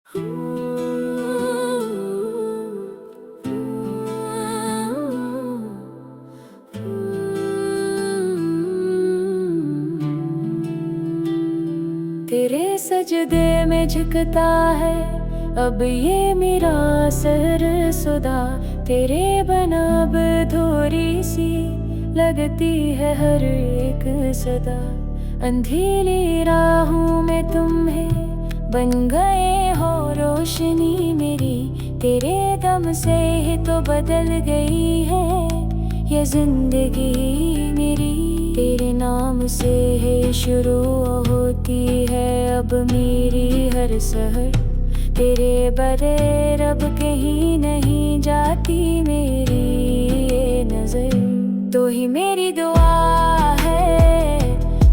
तेरे सजदे में झुकता है अब ये मेरा सर सुदा। तेरे बना अब थोड़ी सी लगती है हर एक सदा। अंधेरी राहों में तुम्हें बन गए हो रोशनी मेरी। तेरे दम से ही तो बदल गई है ये जिंदगी मेरी। तेरे नाम से है शुरू होती है अब मेरी हर सहर। तेरे बगैर अब कहीं नहीं जाती मेरी ये नजर। तो ही मेरी दुआ है,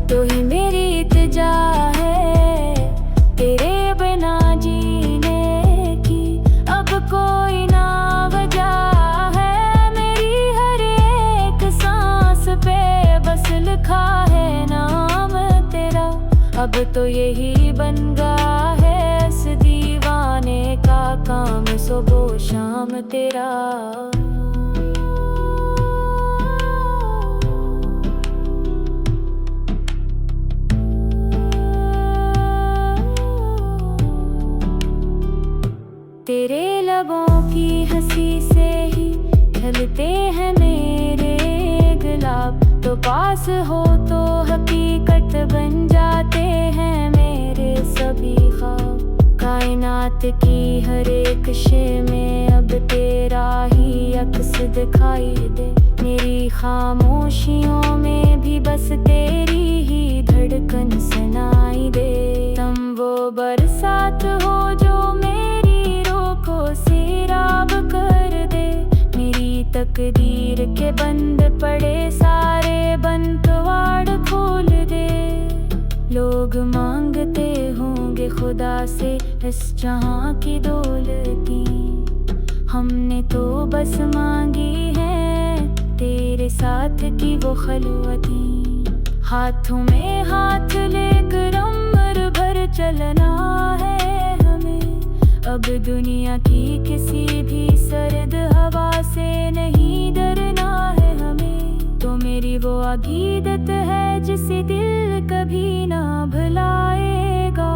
तो ही मेरी इल्तिजा है। तेरे बिना जीने की अब कोई ना वजह है। मेरी हर एक सांस पे बस लिखा है नाम तेरा। अब तो यही बन गया है इस दीवाने का काम सुबह शाम तेरा। तेरे लबों की हंसी से ही ढलते हैं मेरे गुलाब। तो पास हो तो हकीकत बन जाते हैं मेरे सभी ख्वाब। कायनात की हर एक शे में अब तेरा ही अक्स दिखाई दे। मेरी खामोशियों में भी बस तेरी ही धड़कन सुनाई दे। तुम वो बरसात हो जो मेरी को सैराब कर दे। मेरी तकदीर के बंद पड़े सारे बंटवाड़ खोल दे। लोग मांगते होंगे खुदा से इस जहां की दौलती। हमने तो बस मांगी है तेरे साथ की वो खलवती। हाथों में हाथ लेकर उम्र भर चलना है अब दुनिया की किसी भी सर्द हवा से नहीं डरना है हमें। तो मेरी वो अकीदत है जिसे दिल कभी ना भुलाएगा।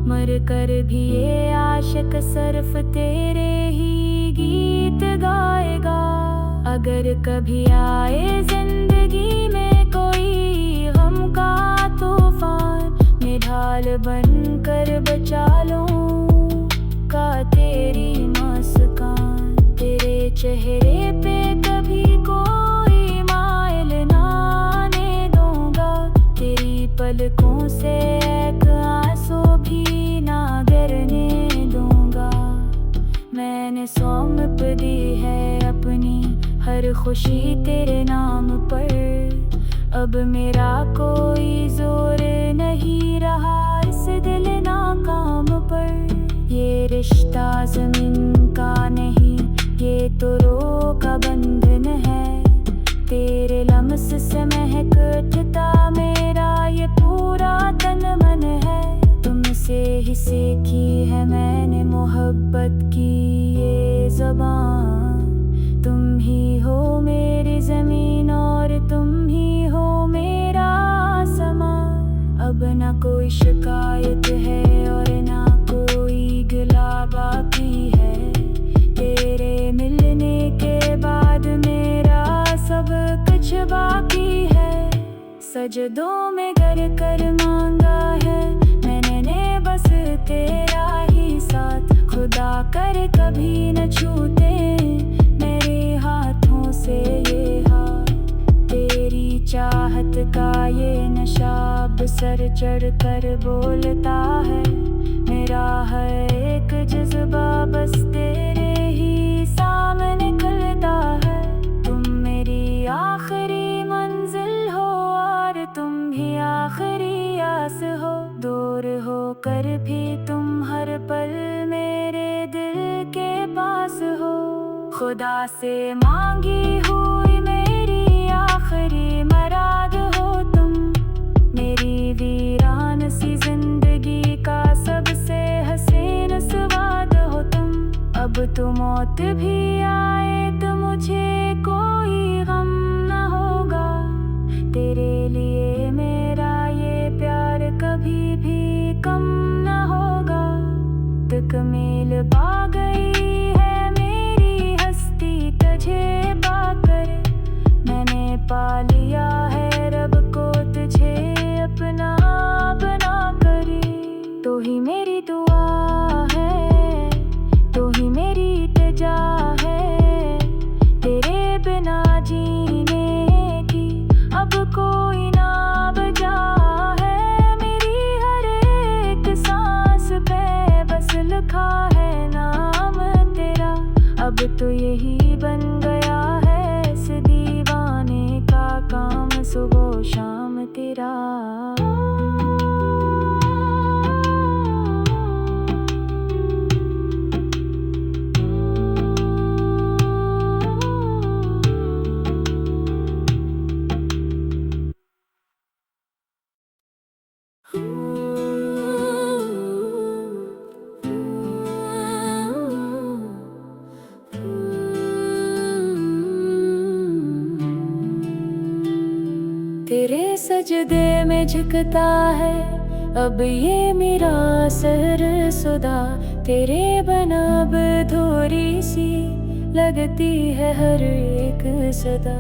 मर कर भी ये आशिक सिर्फ तेरे ही गीत गाएगा। अगर कभी आए जिंदगी में कोई गम का तूफान, मैं ढाल बन कर बचा लूं का तेरी मुस्कान। तेरे चेहरे पे कभी कोई माइल ना आने दूंगा। तेरी पलकों से एक आंसू भी ना गिरने दूंगा। मैंने सौंप दी है अपनी हर खुशी तेरे नाम पर। अब मेरा कोई जोर नहीं रहा इस दिल नाकाम पर। ये रिश्ता ज़मीन का नहीं ये तो रूह का बंधन है। तेरे लम्स से महक उठता मेरा ये पूरा तन मन है। तुमसे ही सीखी है मैंने मोहब्बत की ये ज़बान। तुम ही हो मेरी ज़मीन और तुम ही हो मेरा आसमान। अब ना कोई शिकायत है और ना कोई गिला बाकी है। तेरे मिलने के बाद मेरा सब कुछ बाकी है। सजदों में गर कर मांगा है मैंने बस तेरा ही साथ। खुदा कर कभी न छूटे मेरे हाथों से ये हाथ। तेरी चाहत का ये नशा अब सर चढ़ कर बोलता है। मेरा हर एक जज्बा बस तेरे ही सामने खुलता है। तुम मेरी आखिरी मंजिल हो और तुम ही आखिरी आस हो। दूर हो कर भी तुम हर पल मेरे दिल के पास हो। खुदा से मांगी हुई मेरी आखिरी मुराद हो तुम। मेरी वीरान सी जिंदगी का सबसे हसीन मौत भी आए तो मुझे कोई गम न होगा। तेरे लिए मेरा ये प्यार कभी भी कम न होगा। तक मेल पा गई है मेरी हस्ती तुझे पाकर। मैंने पा लिया है रब को तुझे अपना बना कर। तो ही मेरी दुआ है, तो ही मेरी इल्तिजा है। तेरे बिना जीने की अब कोई ना बचा है। मेरी हर एक सांस पे बस लिखा है नाम तेरा। अब तो यही बन गया है इस दीवाने का काम, सुबह शाम तेरा। तेरे सजदे में झुकता है अब ये मेरा सर सुदा। तेरे बना अब थोड़ी सी लगती है हर एक सदा।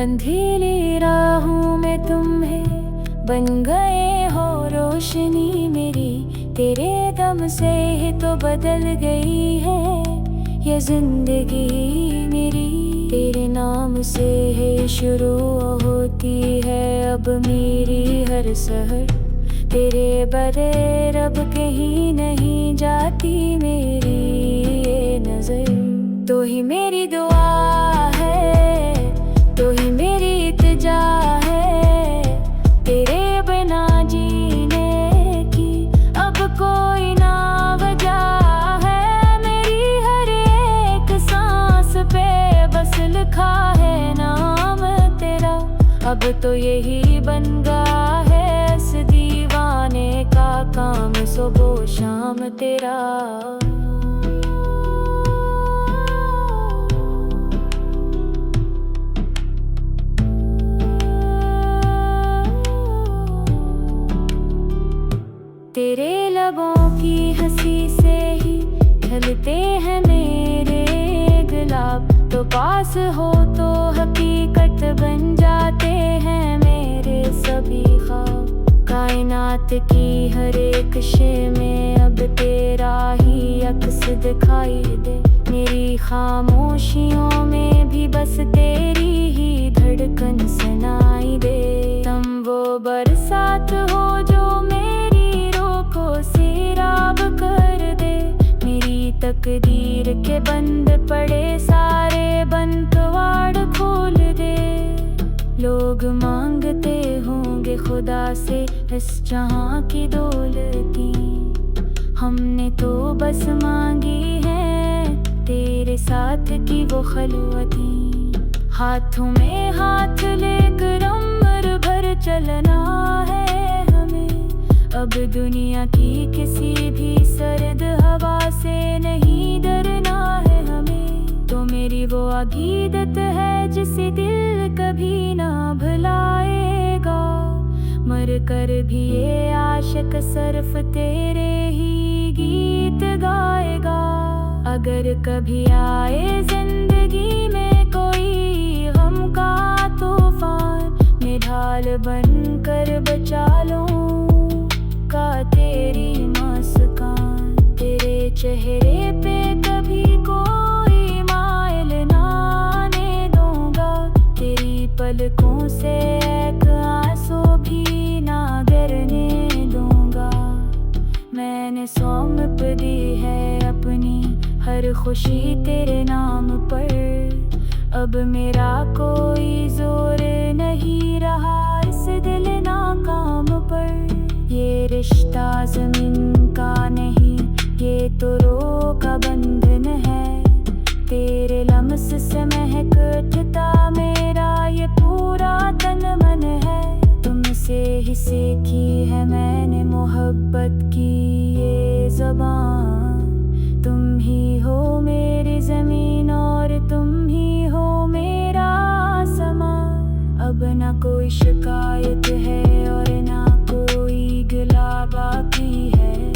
अंधेरी राहों में तुम्हें बन गए हो रोशनी मेरी। तेरे दम से ही तो बदल गई है ये जिंदगी मेरी। तेरे नाम से है शुरू होती है अब मेरी हर सहर। तेरे बगैर अब कहीं नहीं जाती मेरी ये नजर। तो ही मेरी दुआ है, तो ही मेरी इल्तिजा है। तेरे बिना जीने की अब कोई ना वजह है। मेरी हर एक सांस पे बस लिखा है नाम तेरा। अब तो यही बन गया है इस दीवाने का काम, सुबह शाम तेरा। तेरे लबों की हंसी से ही ढलते हैं मेरे गुलाब। तो पास हो तो हकीकत बन जाते हैं मेरे सभी ख्वाब। कायनात की हर एक शे में अब तेरा ही अक्स दिखाई दे। मेरी खामोशियों में भी बस तेरी ही धड़कन सुनाई दे। तुम वो बरसात हो जो मेरी रूह को सैराब कर दे। मेरी तकदीर के बंद पड़े सारे बंद कवाड़ खोल दे। लोग मांगते होंगे खुदा से इस जहां की दौलती। हमने तो बस मांगी है तेरे साथ की वो खलवती। हाथों में हाथ लेकर उम्र भर चलना है हमें। अब दुनिया की किसी भी सर्द हवा से नहीं डरना है हमें। तो मेरी वो अकीदत है जिसे दिल कभी ना भुलाएगा। मर कर भी ये आशिक सिर्फ तेरे ही गीत गाएगा। अगर कभी आए जिंदगी में कोई गम का तूफान, मैं ढाल बन कर बचा लूं का तेरी मुस्कान। तेरे चेहरे पे कभी कोई माइल ना आने दूंगा। तेरी पलकों से एक आंसू भी ना गिरने दूंगा। मैंने सौंप दी है अपनी हर खुशी तेरे नाम पर। अब मेरा कोई जोर नहीं रहा इस दिल नाकाम पर। ये रिश्ता ज़मीन का नहीं, ये तो रूह का बंधन है। तेरे लम्स से महक उठता मेरा ये पूरा तन मन है। तुमसे ही सीखी है मैंने मोहब्बत की ये ज़बान। तुम ही हो मेरी ज़मीन। कोई शिकायत है और ना कोई गिला बाकी है।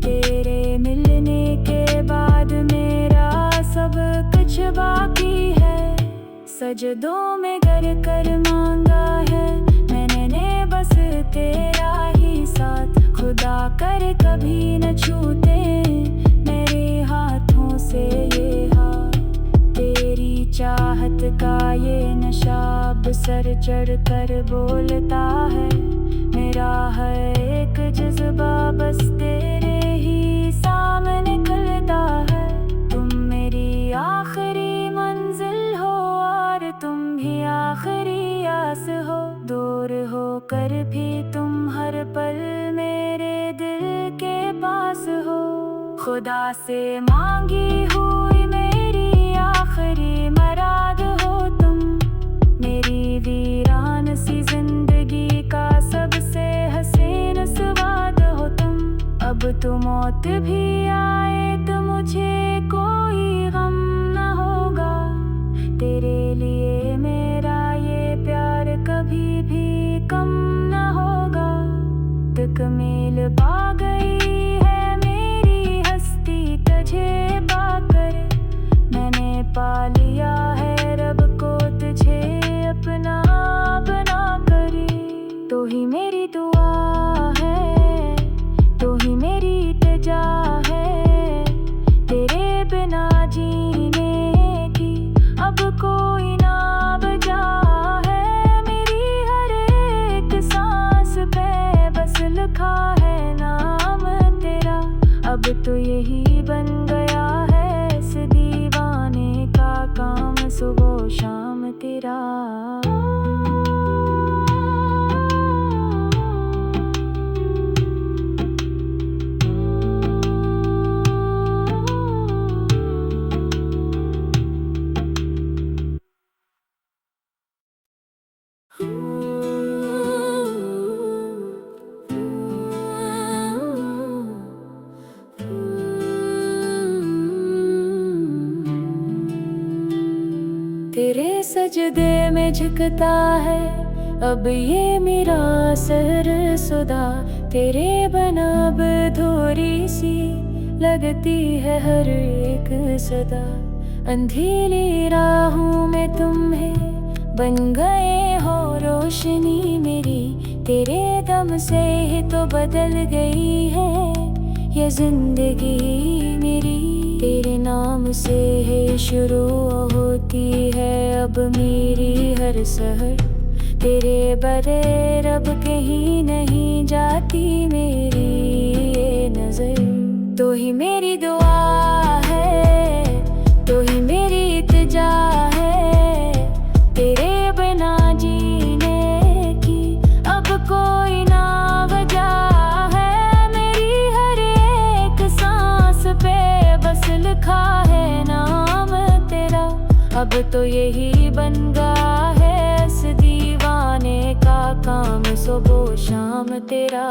तेरे मिलने के बाद मेरा सब कुछ बाकी है। सजदों में गर कर मांगा है मैंने बस तेरा ही साथ। खुदा कर कभी न छूटे मेरे हाथों से ये हाथ। तेरी चाहत का ये नशा अब सर चढ़ कर बोलता है। मेरा हर एक जज्बा बस तेरे ही सामने खलता है। तुम मेरी आखिरी मंजिल हो और तुम भी आखिरी आस हो। दूर हो कर भी तुम हर पल मेरे दिल के पास हो। खुदा से मांगी हुई मेरी आखिरी मुराद हो तुम। मेरी वीरान सी जिंदगी का सबसे हसीन स्वाद हो तुम। अब तो मौत भी आए तो मुझे कोई गम न होगा। तेरे लिए मेरा ये प्यार कभी भी कम न होगा। तकमील पा गई है मेरी हस्ती तुझे पाकर। मैंने पा लिया है रब को तुझे अपना बना करी। तो ही मेरी दुआ है, तो ही मेरी इल्तिजा है। तेरे बिना जीने की अब कोई ना बचा है। मेरी हर एक सांस पे बस लिखा है नाम तेरा। अब तो यही बन गया है इस दीवाने का काम सुबह शाम तेरा। तेरे सजदे में झुकता है अब ये मेरा सर सुदा। तेरे बना अब थोड़ी सी लगती है हर एक सदा। अंधेरी राहों में तुम्हें बन गए हो रोशनी मेरी। तेरे दम से ही तो बदल गई है ये जिंदगी मेरी। तेरे नाम से है शुरू होती है अब मेरी हर सहर। तेरे बगैर अब कहीं नहीं जाती मेरी ये नजर। तो ही मेरी दुआ है, तो ही मेरी इल्तिजा है। तेरे बिना जीने की अब कोई ना वजह है। मेरी हर एक सांस पे बस लिखा है नाम तेरा। अब तो यही बन गया है इस दीवाने का काम सुबह शाम तेरा।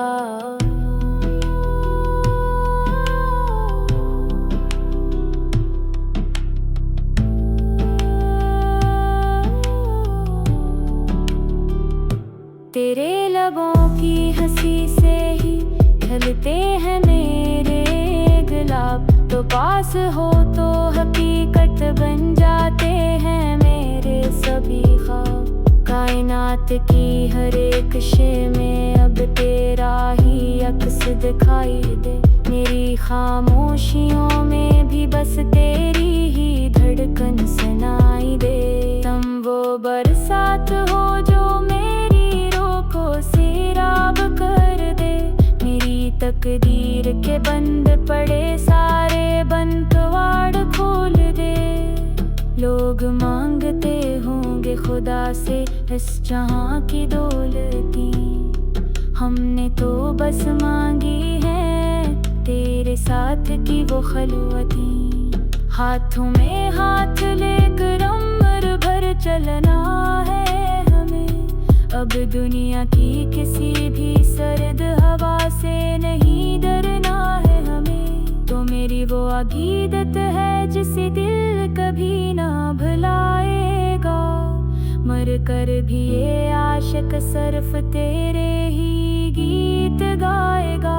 तेरे लबों की हंसी से ही ढलते हैं मेरे गुलाब। तो पास हो तो हकीकत बन जाते हैं मेरे सभी ख्वाब। कायनात की हर एक शे में अब तेरा ही अक्स दिखाई दे। मेरी खामोशियों में भी बस तेरी ही धड़कन सुनाई दे। तुम वो बरसात हो जो मेरी को सैराब कर दे। मेरी तकदीर के बंद पड़े सारे बंद कवाड़ खोल दे। लोग मांगते होंगे खुदा से इस जहां की दौलती। हमने तो बस मांगी है तेरे साथ की वो खलवती। हाथों में हाथ लेकर उम्र भर चलना है हमें। अब दुनिया की किसी भी सर्द हवा से नहीं डरना है हमें। तो मेरी वो अकीदत है जिसे दिल कभी ना भुलाएगा। मर कर भी ये आशिक सिर्फ तेरे ही गीत गाएगा।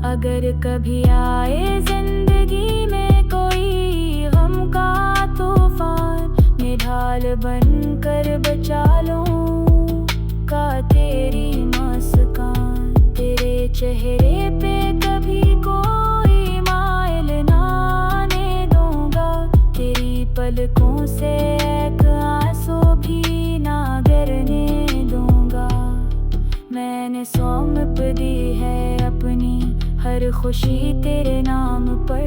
अगर कभी आए जिंदगी में कोई गम का तूफान, मैं ढाल बन कर बचा लूँगा तेरी मुस्कान। तेरे चेहरे पे कभी कोई माइल ना आने दूंगा, तेरी पलकों से एक आंसू भी ना गिरने दूंगा। मैंने सौंप दी है अपनी हर खुशी तेरे नाम पर,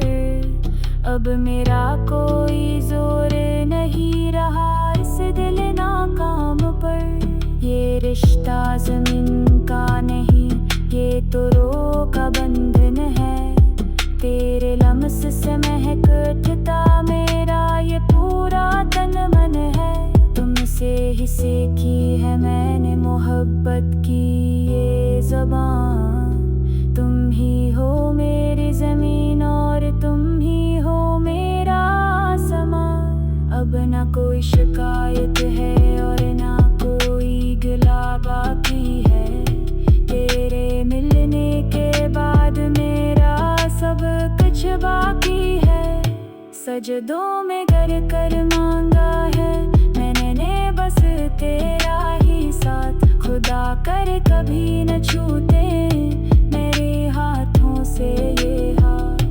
अब मेरा कोई जोर नहीं रहा इस दिल नाकाम पर। ये रिश्ता ज़मीन का नहीं, ये तो रूह का बंधन है। तेरे लम्स से महक उठता मेरा ये पूरा तन मन है। तुमसे ही सीखी है मैंने मोहब्बत की ये ज़बान। तुम ही हो मेरी ज़मीन और तुम ही हो मेरा आसमान। अब ना कोई शिकायत है और ना कोई गिला बाकी है। तेरे मिलने के बाद मेरा सब कुछ बाकी है। सजदों में गर कर मांगा है मैंने बस तेरा ही साथ। खुदा कर कभी न छूटे मेरे हाथों से ये हाथ।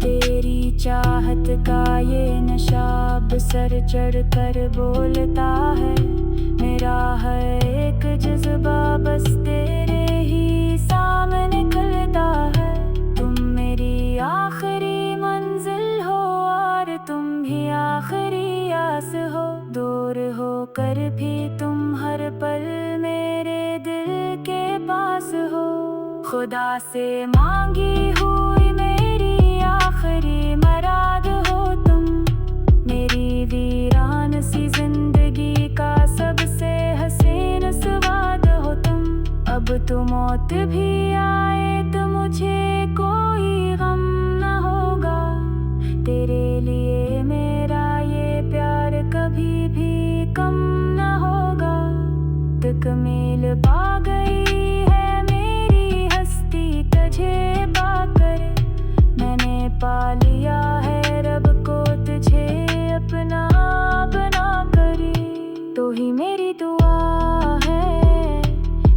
तेरी चाहत का ये नशा अब सर चढ़ कर बोलता है। मेरा हर एक जज्बा बस तेरे ही सामने खुलता है। तुम मेरी आखिरी मंजिल हो और तुम ही आखिरी आस हो। दूर हो कर भी तुम हर पल मेरे दिल के पास हो। खुदा से मांगी हुई मेरी आखिरी मुराद हो तुम। मेरी वीरान सी जिंदगी का सबसे हसीन स्वाद हो तुम। अब तो मौत भी आए तो मुझे कोई गम न होगा। तेरे लिए मेरा ये प्यार कभी भी कम न होगा। तकमील पा गई है मेरी हस्ती तुझे पाकर। मैंने पा लिया है रब को तुझे अपना बना करी। तो ही मेरी दुआ है,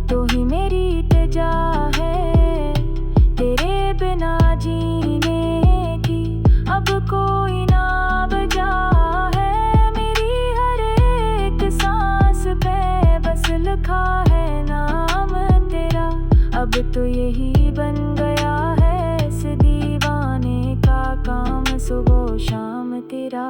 तो ही मेरी इल्तिजा है। तेरे बिना जीने की अब कोई ना बचा है। मेरी हर एक सांस पे बस लिखा है नाम तेरा। अब तो यही बन गया है इस दीवाने का काम, सुबह शाम तेरा।